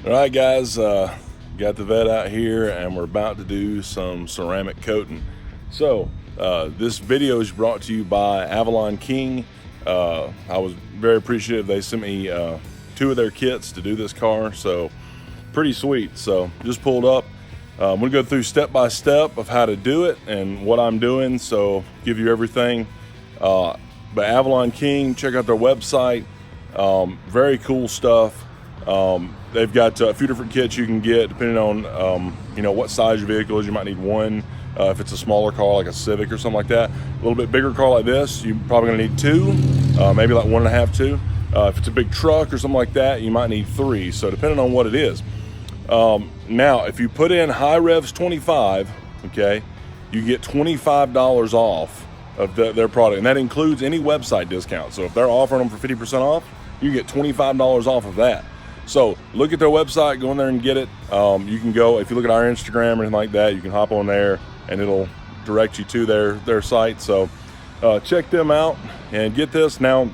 All right, guys, got the vet out here and we're about to do some ceramic coating. So this video is brought to you by Avalon King. I was very appreciative. They sent me 2 of their kits to do this car, so pretty sweet. So just pulled up. I'm gonna go through step by step of how to do it and what I'm doing, so give you everything. But Avalon King, check out their website. Very cool stuff. They've got a few different kits you can get depending on you know, what size your vehicle is. You might need one if it's a smaller car like a Civic or something like that. A little bit bigger car like this, you're probably gonna need 2, maybe like 1.5, 2. If it's a big truck or something like that, you might need 3, so depending on what it is. Now if you put in HiRevz 25, okay, you get $25 off of their product, and that includes any website discount. So if they're offering them for 50% off, you get $25 off of that. So look at their website, go in there and get it. You can go, if you look at our Instagram or anything like that, you can hop on there and it'll direct you to their site. So check them out and get this. Now,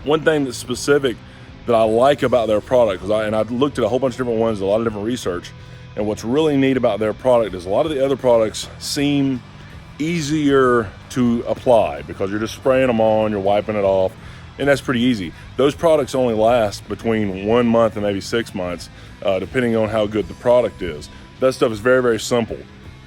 one thing that's specific that I like about their product, I've looked at a whole bunch of different ones, a lot of different research, and what's really neat about their product is a lot of the other products seem easier to apply because you're just spraying them on, you're wiping it off, and that's pretty easy. Those products only last between 1 month and maybe 6 months, depending on how good the product is. That stuff is very, very simple.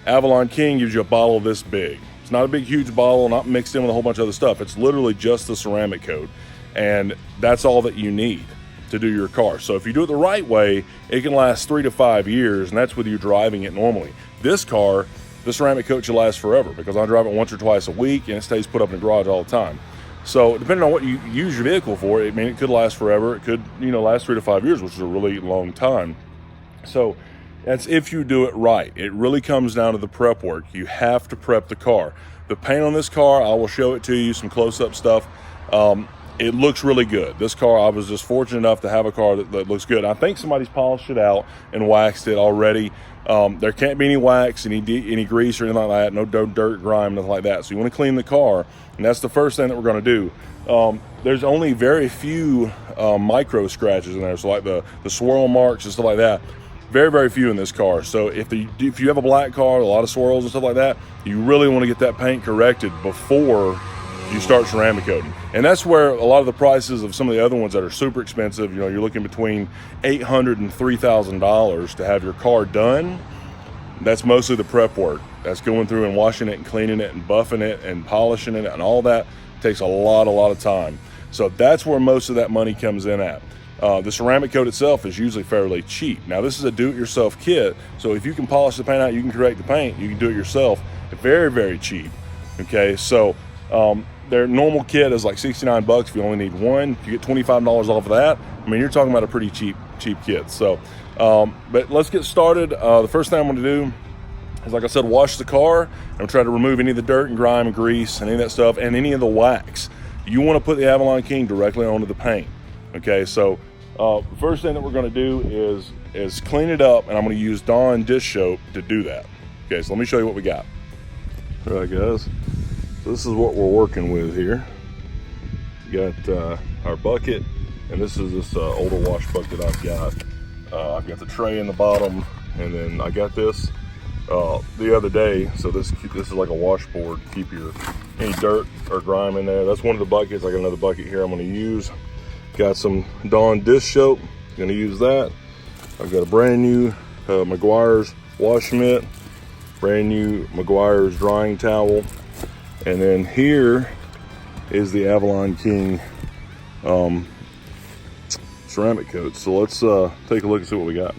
Avalon King gives you a bottle this big. It's not a big, huge bottle, not mixed in with a whole bunch of other stuff. It's literally just the ceramic coat, and that's all that you need to do your car. So if you do it the right way, it can last 3 to 5 years, and that's with you driving it normally. This car, the ceramic coat should last forever because I drive it once or twice a week and it stays put up in the garage all the time. So depending on what you use your vehicle for, I mean, it could last forever. It could, you know, last 3 to 5 years, which is a really long time. So that's if you do it right. It really comes down to the prep work. You have to prep the car. The paint on this car, I will show it to you, some close-up stuff. It looks really good. This car, I was just fortunate enough to have a car that looks good. I think somebody's polished it out and waxed it already. There can't be any wax, any grease or anything like that, no dirt, grime, nothing like that. So you want to clean the car, and that's the first thing that we're going to do. There's only very few micro scratches in there, so like the swirl marks and stuff like that. Very, very few in this car. So if you have a black car, a lot of swirls and stuff like that, you really want to get that paint corrected before you start ceramic coating. And that's where a lot of the prices of some of the other ones that are super expensive, you know, you're looking between $800 and $3,000 to have your car done. That's mostly the prep work. That's going through and washing it and cleaning it and buffing it and polishing it, and all that takes a lot of time. So that's where most of that money comes in at. The ceramic coat itself is usually fairly cheap. Now this is a do-it-yourself kit, so if you can polish the paint out, you can correct the paint, you can do it yourself. Very, very cheap. Okay, so their normal kit is like 69 bucks if you only need one. If you get $25 off of that, I mean, you're talking about a pretty cheap kit. So, but let's get started. The first thing I'm gonna do is, like I said, wash the car and try to remove any of the dirt and grime and grease and any of that stuff and any of the wax. You wanna put the Avalon King directly onto the paint. Okay, so the first thing that we're gonna do is clean it up, and I'm gonna use Dawn dish soap to do that. Okay, so let me show you what we got. All right, guys. This is what we're working with here. We got our bucket, and this is this older wash bucket I've got. I've got the tray in the bottom, and then I got this the other day. So this is like a washboard to keep any dirt or grime in there. That's one of the buckets. I got another bucket here I'm going to use. Got some Dawn dish soap. Going to use that. I've got a brand new Meguiar's wash mitt, brand new Meguiar's drying towel. And then here is the Avalon King ceramic coat. So let's take a look and see what we got.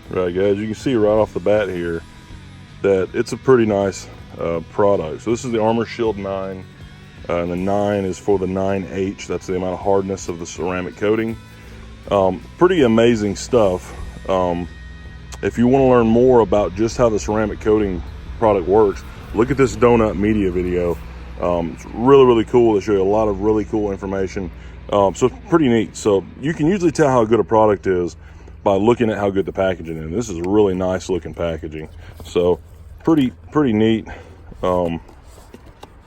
Right, guys, you can see right off the bat here that it's a pretty nice product. So this is the Armor Shield 9, and the 9 is for the 9H. That's the amount of hardness of the ceramic coating. Pretty amazing stuff. If you want to learn more about just how the ceramic coating product works, look at this Donut Media video. It's really cool. They show you a lot of really cool information. So it's pretty neat. So you can usually tell how good a product is by looking at how good the packaging is. This is really nice looking packaging. So pretty neat. Yeah,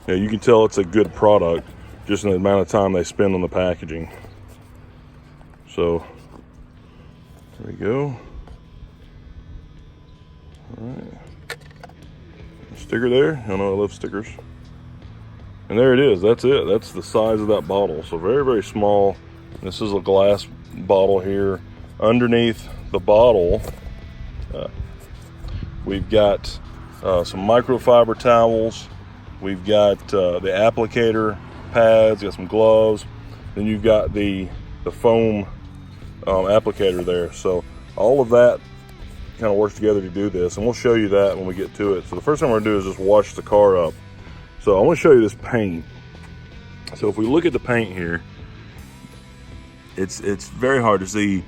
you can tell it's a good product just in the amount of time they spend on the packaging. So There we go. All right. Sticker there. I know I love stickers. And there it is. That's it. That's the size of that bottle. So very, very small. This is a glass bottle here. Underneath the bottle, we've got some microfiber towels. We've got the applicator pads. Got some gloves. Then you've got the foam applicator there. So all of that kind of works together to do this, and we'll show you that when we get to it. So the first thing we're gonna do is just wash the car up. So I want to show you this paint. So if we look at the paint here, it's very hard to see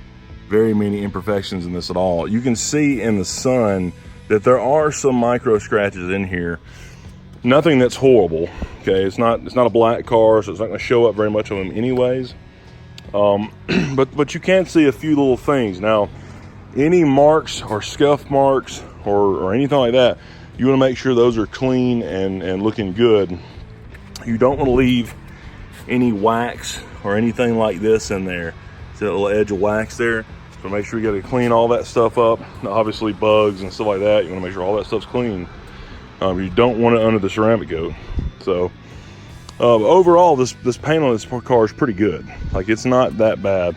very many imperfections in this at all. You can see in the sun that there are some micro scratches in here. Nothing that's horrible. Okay, it's not a black car, so it's not going to show up very much on them anyways. But you can see a few little things. Now, any marks or scuff marks or anything like that, you want to make sure those are clean and looking good. You don't want to leave any wax or anything like this in there. See that little edge of wax there? So make sure you got to clean all that stuff up. Obviously bugs and stuff like that, you want to make sure all that stuff's clean. You don't want it under the ceramic coat. So overall, this paint on this car is pretty good. Like, it's not that bad.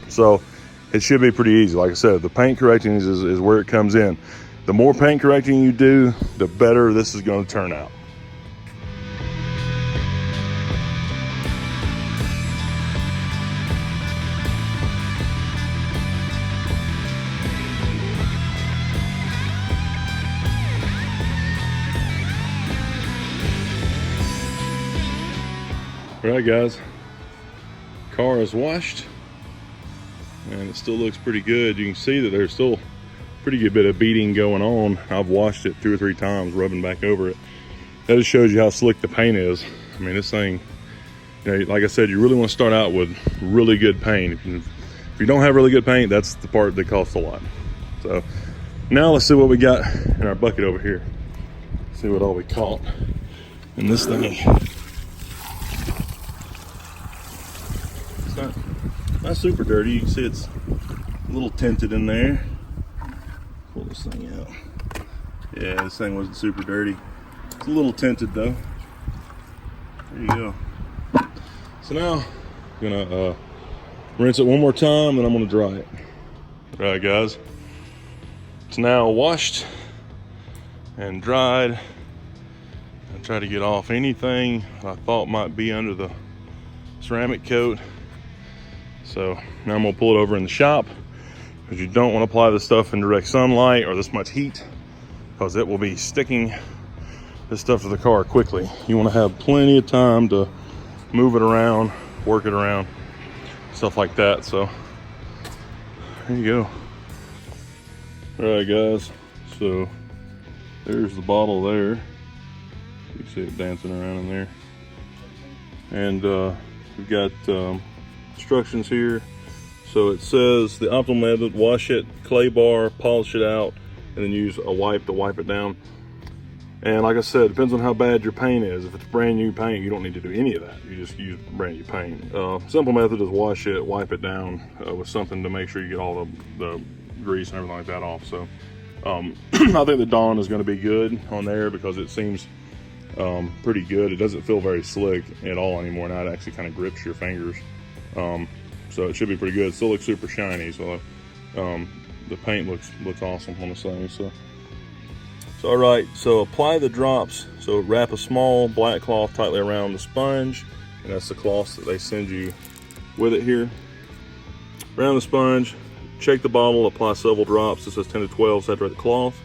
So it should be pretty easy. Like I said, the paint correcting is where it comes in. The more paint correcting you do, the better this is going to turn out. All right, guys, car is washed and it still looks pretty good. You can see that there's still a pretty good bit of beating going on. I've washed it 2 or 3 times, rubbing back over it. That just shows you how slick the paint is. I mean, this thing, you know, like I said, you really want to start out with really good paint. If you don't have really good paint, that's the part that costs a lot. So now let's see what we got in our bucket over here. See what all we caught in this thing. Not super dirty. You can see it's a little tinted in there. Pull this thing out. Yeah, this thing wasn't super dirty. It's a little tinted though. There you go. So now I'm gonna rinse it one more time and I'm gonna dry it. All right, guys, it's now washed and dried. I try to get off anything I thought might be under the ceramic coat. So now I'm gonna pull it over in the shop, because you don't want to apply this stuff in direct sunlight or this much heat, because it will be sticking this stuff to the car quickly. You want to have plenty of time to move it around, work it around, stuff like that. So there you go. All right, guys, so there's the bottle there. You can see it dancing around in there. And we've got instructions here. So it says the optimal method: wash it, clay bar, polish it out, and then use a wipe to wipe it down. And like I said, it depends on how bad your paint is. If it's brand new paint, you don't need to do any of that. You just use brand new paint. Simple method is wash it, wipe it down with something to make sure you get all the grease and everything like that off. So I think the Dawn is going to be good on there, because it seems pretty good. It doesn't feel very slick at all anymore. Now it actually kind of grips your fingers. So it should be pretty good. It still looks super shiny. So the paint looks awesome on this thing. So all right, so apply the drops. So wrap a small black cloth tightly around the sponge, and that's the cloth that they send you with it here. Around the sponge, shake the bottle, apply several drops. This says 10 to 12, saturate the cloth.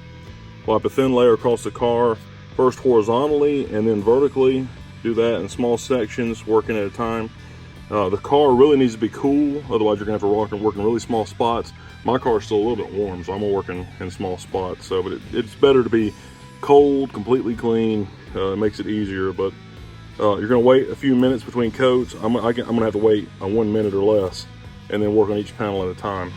Wipe a thin layer across the car, first horizontally and then vertically. Do that in small sections, working at a time. The car really needs to be cool, otherwise you're gonna have to work in really small spots. My car's still a little bit warm, so I'm gonna work in small spots. So, but it's better to be cold, completely clean. It makes it easier. But you're gonna wait a few minutes between coats. I'm gonna have to wait 1 minute or less, and then work on each panel at a time.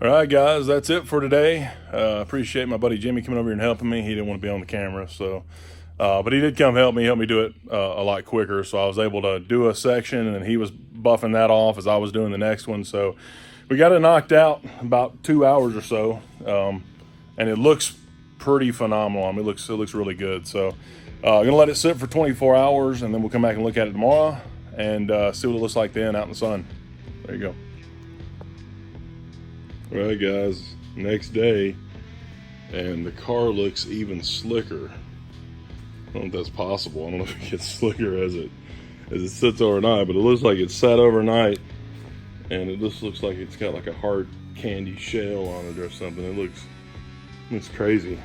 All right, guys, that's it for today. Appreciate my buddy Jimmy coming over here and helping me. He didn't want to be on the camera, so but he did come help me do it a lot quicker. So I was able to do a section, and he was buffing that off as I was doing the next one. So we got it knocked out about 2 hours or so, and it looks pretty phenomenal. I mean, it looks really good. So I'm gonna let it sit for 24 hours, and then we'll come back and look at it tomorrow and see what it looks like then out in the sun. There you go. All right, guys, next day, and the car looks even slicker. I don't know if that's possible. I don't know if it gets slicker as it sits overnight, but it looks like it sat overnight, and it just looks like it's got like a hard candy shell on it or something. It looks crazy.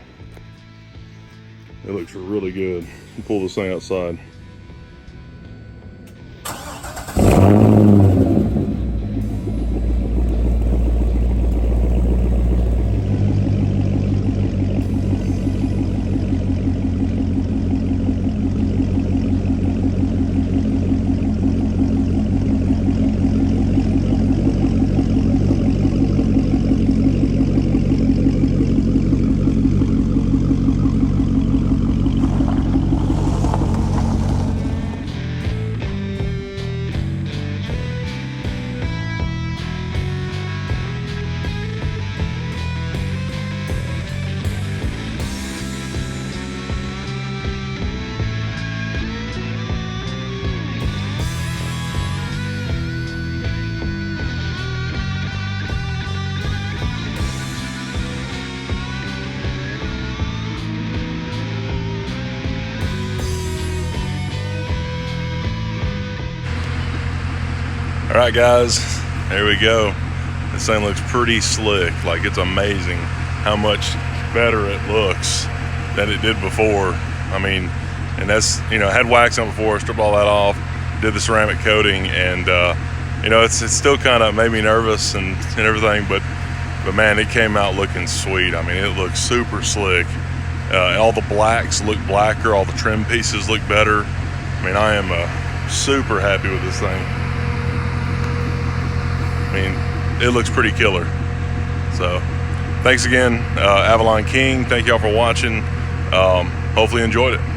It looks really good. I'll pull this thing outside. All right, guys, there we go. This thing looks pretty slick. Like, it's amazing how much better it looks than it did before. I mean, and that's, you know, I had wax on before, stripped all that off, did the ceramic coating, and you know, it's still kind of made me nervous and everything, but man, it came out looking sweet. I mean, it looks super slick. All the blacks look blacker, all the trim pieces look better. I mean, I am super happy with this thing. I mean, it looks pretty killer. So thanks again, Avalon King. Thank y'all for watching. Hopefully you enjoyed it.